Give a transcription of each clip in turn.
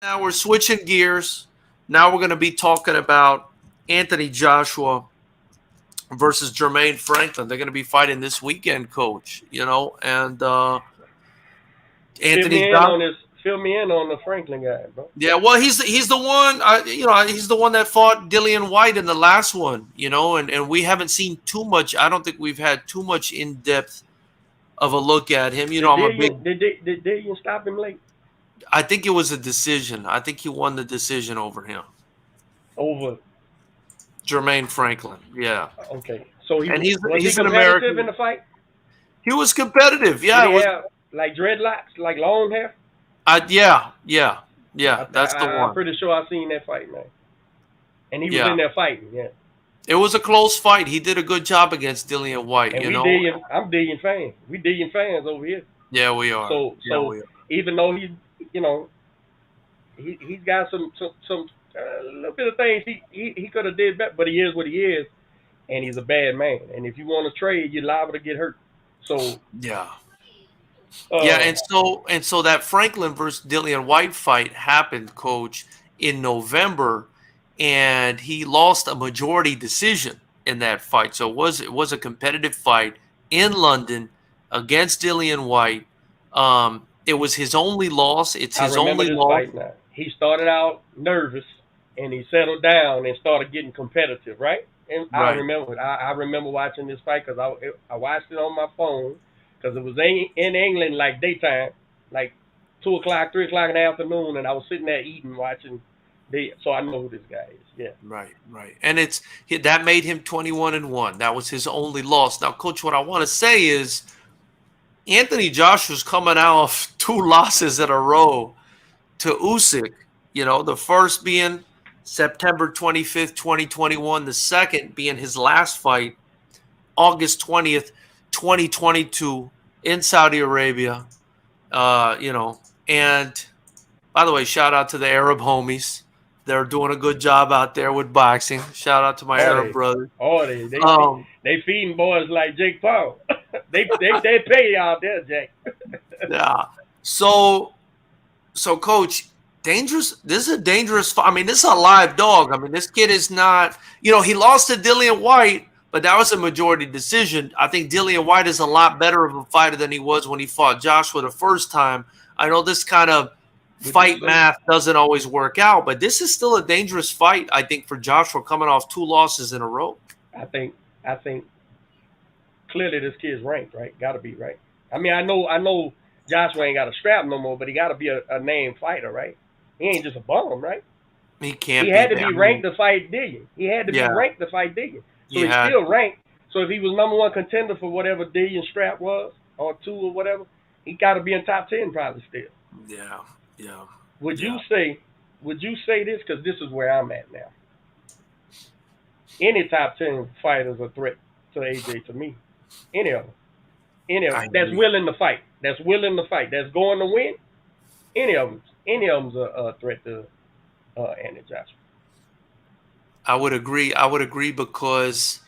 Now we're switching gears. Now we're going to be talking about Anthony Joshua versus Jermaine Franklin. They're going to be fighting this weekend, Coach. And Fill Anthony me in Joshua. on this. Fill me in on the Franklin guy, bro. Yeah, well, he's the one. He's the one that fought Dillian White in the last one. And we haven't seen too much. I don't think we've had too much in depth of a look at him. Did I'm a big. Dillian stop him late? I think it was a decision. I think he won the decision over him, Over. Jermaine Franklin. Yeah. Okay. So And was he he's an competitive in American. the fight? He was competitive. Did Yeah, he it was. have like dreadlocks, like long hair? Yeah. That's the I'm one. pretty sure I seen that fight, man. And he was Yeah, in there fighting, yeah. it was a close fight. He did a good job against Dillian White. And I'm Dillian fans. We Dillian fans over here. Yeah, we are. So Yeah, so we are. even though you know, he's got some little bit of things he could have did better, but he is what he is, and he's a bad man. And if you want to trade, you're liable to get hurt. So Yeah, yeah, uh, and so that Franklin versus Dillian White fight happened, Coach, in November, and he lost a majority decision in that fight. So it was a competitive fight in London against Dillian White. It was his only loss. It's I his remember only this loss. fight now. He started out nervous, and he settled down and started getting competitive, right? And I Right. remember it. I remember watching this fight because I watched it on my phone because it was in England like daytime, like 2 o'clock, 3 o'clock in the afternoon, and I was sitting there eating, watching. So I know who this guy is. Yeah. Right, right, and that made him 21-1. That was his only loss. Now, Coach, what I want to say is Anthony Joshua's coming out of two losses in a row to Usyk. The first being September 25th, 2021. The second being his last fight, August 20th, 2022, in Saudi Arabia. And by the way, shout out to the Arab homies. They're doing a good job out there with boxing. Shout out to my Oh, Arab they, brothers. oh, they Um, they feeding boys like Jake Paul. they pay out there, Jake. yeah. So, Coach, dangerous. This is a dangerous. I mean, this is a live dog. I mean, this kid is not. He lost to Dillian White, but that was a majority decision. I think Dillian White is a lot better of a fighter than he was when he fought Joshua the first time. I know this kind of Would you fight say? math doesn't always work out, but this is still a dangerous fight. I think for Joshua coming off two losses in a row. I think clearly this kid's ranked, right? Got to be right. I mean, I know Joshua ain't got a strap no more, but he got to be a named fighter, right? He ain't just a bum, right? He He can't be. had to I be mean, ranked to fight Dillian. He had to be yeah, ranked to fight Dillian. So you he's had. still ranked. So if he was number one contender for whatever Dillian strap was, or two or whatever, he got to be in top 10 probably still. Yeah, yeah, Would yeah. you say? Would you say this? Because this is where I'm at now. Any top 10 fighters a threat to AJ to me. Any of them. Any of I them. That's agree. willing to fight. That's willing to fight. That's going to win. Any of them. Any of them's a threat to Andy Joshua. I would agree. I would agree because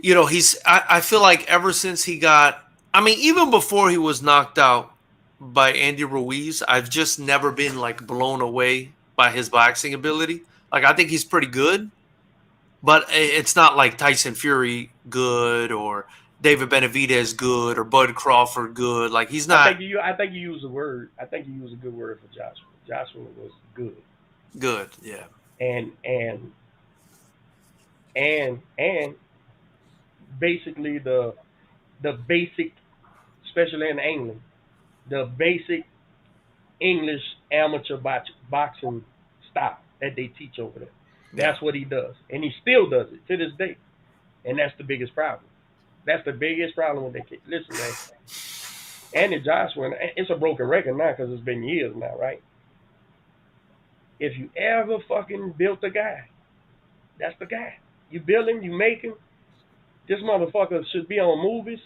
he's. I feel like ever since he got. I mean, even before he was knocked out by Andy Ruiz, I've just never been like blown away by his boxing ability. Like I think he's pretty good, but it's not like Tyson Fury good or David Benavidez good or Bud Crawford good. Like he's not I think you use a word. I think you use a good word for Joshua. Joshua was good. good. Yeah. And and and basically the basic, especially in England, the basic English amateur boxing style that they teach over there. Yeah. That's what he does, and he still does it to this day. And that's the biggest problem. That's the biggest problem with that kid. Listen, man, Andy Joshua, it's a broken record now because it's been years now, right? If you ever fucking built a guy, that's the guy. You build him, you make him. This motherfucker should be on movies.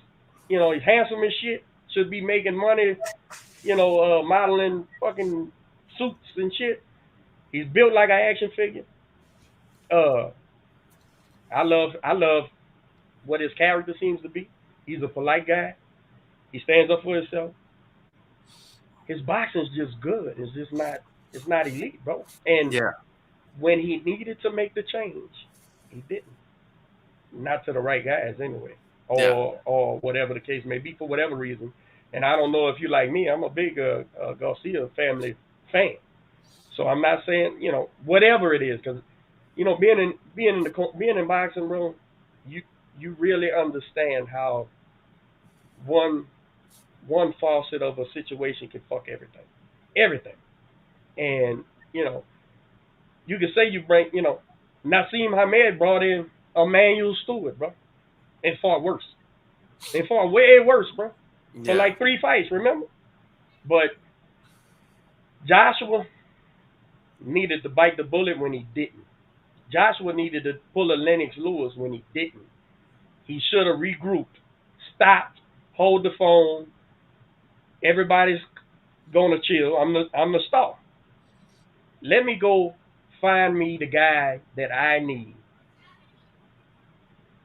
He's handsome as shit. Should be making money. Modeling fucking suits and shit. He's built like an action figure. Uh, I love what his character seems to be. He's a polite guy. He stands up for himself. His boxing's just good. It's just not. It's not elite, bro. And Yeah. when he needed to make the change, he didn't. Not to the right guys anyway, Yeah. or whatever the case may be for whatever reason. And I don't know if you like me. I'm a big Garcia family fan. So I'm not saying whatever it is, because being in boxing, bro, you you really understand how one one faucet of a situation can fuck everything. And you can say you bring Nassim Hamed brought in Emmanuel Stewart, bro, and fought worse. They fought way worse, bro, for Yeah. like 3 fights, remember? But Joshua needed to bite the bullet when he didn't. Joshua needed to pull a Lennox Lewis when he didn't. He should have regrouped, stopped, hold the phone. Everybody's gonna chill. I'm the star. Let me go find me the guy that I need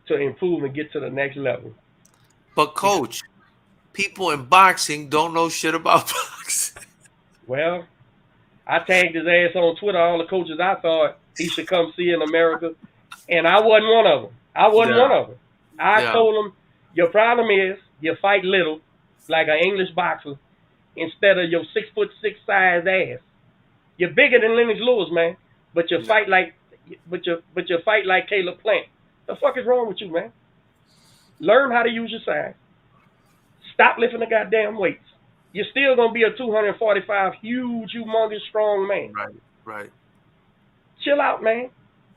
to improve and get to the next level. But Because, coach, people in boxing don't know shit about boxing. well, I tagged his ass on Twitter, all the coaches I thought he should come see in America, and I wasn't one of them. I wasn't Yeah. one of them. I Yeah. told him, your problem is you fight little, like an English boxer, instead of your 6'6" size ass. You're bigger than Lennox Lewis, man, but you Yeah. fight like, but you fight like Caleb Plant. The fuck is wrong with you, man? Learn how to use your size. Stop lifting the goddamn weights. You're still gonna be a 245 huge, humongous, strong man. Right. Right. Chill out, man.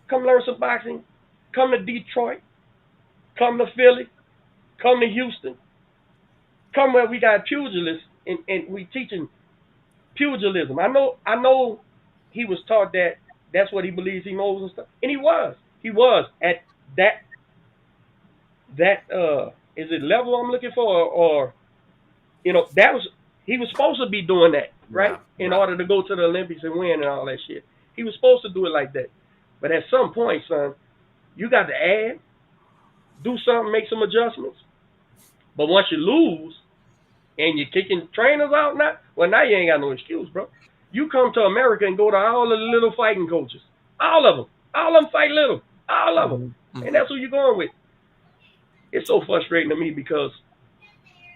Come learn some boxing. Come to Detroit. Come to Philly. Come to Houston. Come where we got pugilists and we teaching pugilism. I know he was taught that that's what he believes he knows and stuff. And he was. He was at that is it level I'm looking for, or that was he was supposed to be doing that, right? Yeah. In Yeah. order to go to the Olympics and win and all that shit. He was supposed to do it like that. But at some point, son, you got to add, do something, make some adjustments. But once you lose and you're kicking trainers out now, well, now you ain't got no excuse, bro. You come to America and go to all of the little fighting coaches. All of them. All of them fight little. All of them. Mm-hmm. And that's who you're going with. It's so frustrating to me because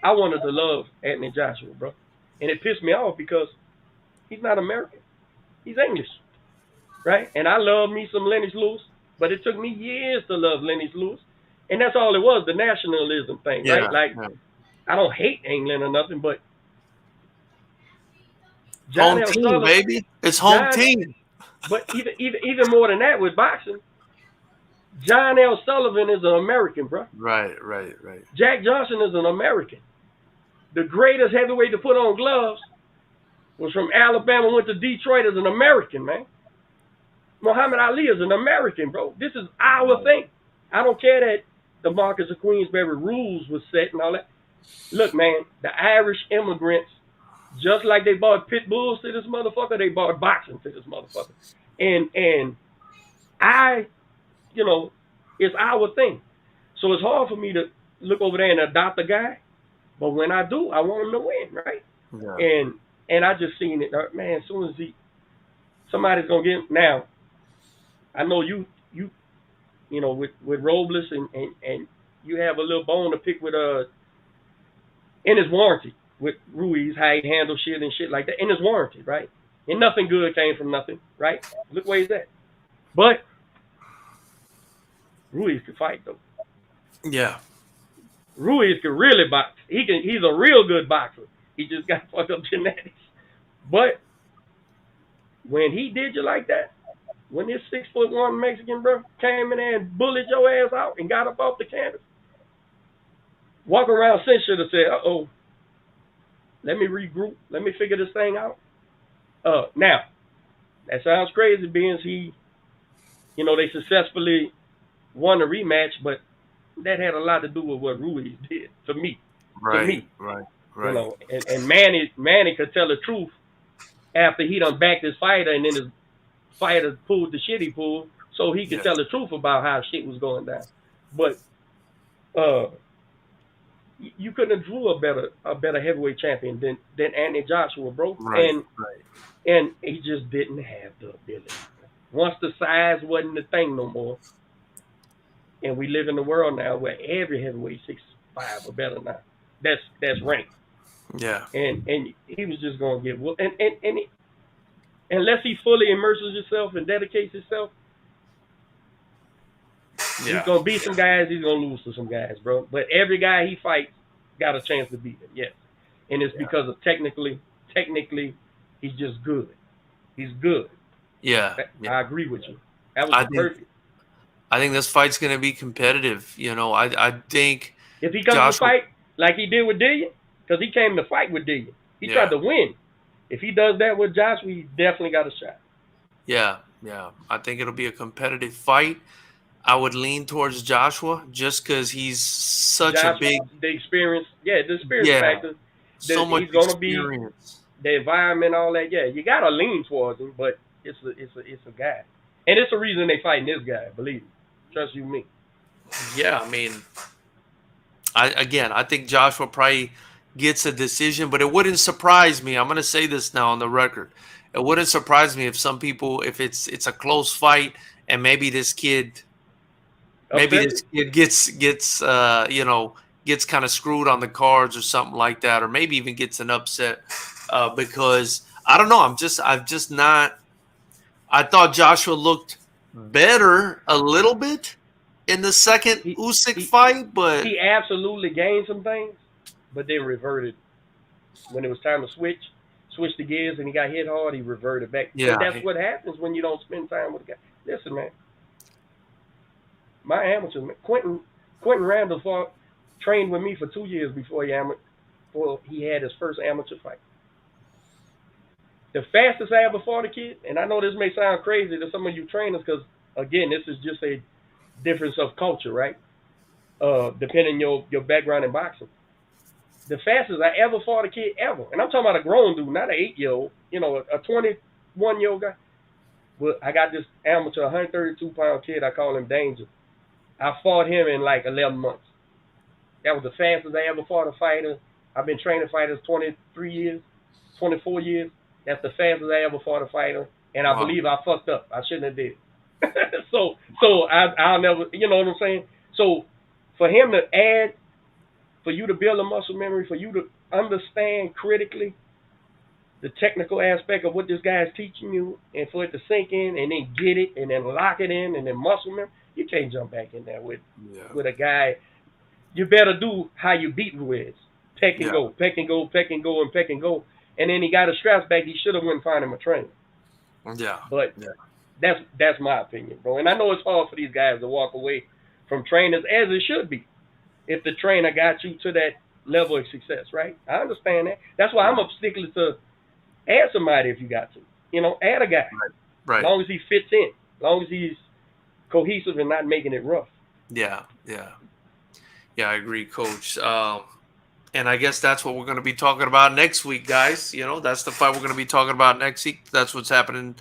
I wanted to love Anthony Joshua, bro. And it pissed me off because he's not American. He's English, right? And I love me some Lennox Lewis, but it took me years to love Lennox Lewis. And that's all it was, the nationalism thing, Yeah. right? Like, Yeah. I don't hate England or nothing, but John Home L. team, Sullivan, baby. It's home John, team. but even more than that with boxing, John L. Sullivan is an American, bro. Right. Right. Right. Jack Johnson is an American. The greatest heavyweight to put on gloves was from Alabama, went to Detroit as an American, man. Muhammad Ali is an American, bro. This is our thing. I don't care that the Marcus of Queensberry rules was set and all that. Look, man, the Irish immigrants, just like they bought pit bulls to this motherfucker, they bought boxing to this motherfucker. And I, it's our thing. So it's hard for me to look over there and adopt a guy, but when I do, I want him to win, right? Yeah. And I just seen it, man. As soon as somebody's gonna get him. Now, I know you with Robles and you have a little bone to pick with in his warranty with Ruiz, how he handles shit and shit like that in his warranty, right? And nothing good came from nothing, right? Look where he's at. But Ruiz can fight though. Yeah. Ruiz can really box. He's a real good boxer. He just got fucked up genetics. But when he did you like that, when this 6'1" Mexican bro came in there and bullied your ass out and got up off the canvas, walk around since should have said, "Uh-oh, let me regroup. Let me figure this thing out." Now, that sounds crazy, being they successfully won the rematch, but that had a lot to do with what Ruiz did to me. Right. To me, Right. Right. and Manny could tell the truth after he done backed his fighter, and then his fighter pulled the shit he pulled, so he could tell the truth about how shit was going down. But You couldn't have drew a better heavyweight champion than Anthony Joshua, bro. Right. Right. And he just didn't have the ability. Once the size wasn't the thing no more, and we live in a world now where every heavyweight 6'5" or better now. That's ranked. Yeah. And he was just gonna get whooped. Unless he fully immerses himself and dedicates himself, he's gonna beat some guys. He's gonna lose to some guys, bro. But every guy he fights got a chance to beat him. Yes, and it's because of technically, he's just good. He's good. Yeah. I agree with you. That was perfect. I think this fight's going to be competitive. I think if he comes to fight like he did with Dillian, because he came to fight with Dillian, he tried to win. If he does that with Joshua, he definitely got a shot. Yeah. I think it'll be a competitive fight. I would lean towards Joshua just because he's such a big. The experience factor. So much he's gonna experience. Be the environment, all that. Yeah, you gotta lean towards him, but it's a guy, and it's the reason they fighting this guy. Believe me, trust you me. Yeah, I mean, I think Joshua probably gets a decision, but it wouldn't surprise me. I'm going to say this now on the record. It wouldn't surprise me if if it's a close fight and maybe this kid gets kind of screwed on the cards or something like that, or maybe even gets an upset because I don't know. I've just not. I thought Joshua looked better a little bit in the second Usyk fight, but he absolutely gained some things, but then reverted when it was time to switch the gears and he got hit hard. He reverted back. Yeah, but that's what happens when you don't spend time with a guy. Listen, man, my amateur Quentin Randall trained with me for 2 years before he had his first amateur fight. The fastest I ever fought a kid, and I know this may sound crazy to some of you trainers because, again, this is just a difference of culture, right? Depending on your background in boxing. The fastest I ever fought a kid ever, and I'm talking about a grown dude, not an 8-year-old, a 21-year-old guy. Well, I got this amateur 132-pound kid, I call him Danger. I fought him in like 11 months. That was the fastest I ever fought a fighter. I've been training fighters 23 years, 24 years. That's the fastest I ever fought a fighter, and I believe I fucked up. I shouldn't have did. So I'll never, you know what I'm saying? So for him to add, for you to build a muscle memory, for you to understand critically the technical aspect of what this guy is teaching you, and for it to sink in and then get it and then lock it in and then muscle memory, you can't jump back in there with a guy. You better do how you beat Ruiz. Peck and go, peck and go, peck and go, and peck and go. And then he got his straps back. He should have went and find him a trainer. Yeah. But that's my opinion, bro. And I know it's hard for these guys to walk away from trainers, as it should be, if the trainer got you to that level of success, right? I understand that. That's why I'm a stickler to add somebody if you got to. Add a guy. Right. As long as he fits in. As long as he's cohesive and not making it rough. Yeah, I agree, Coach. And I guess that's what we're going to be talking about next week, guys. That's the fight we're going to be talking about next week. That's what's happening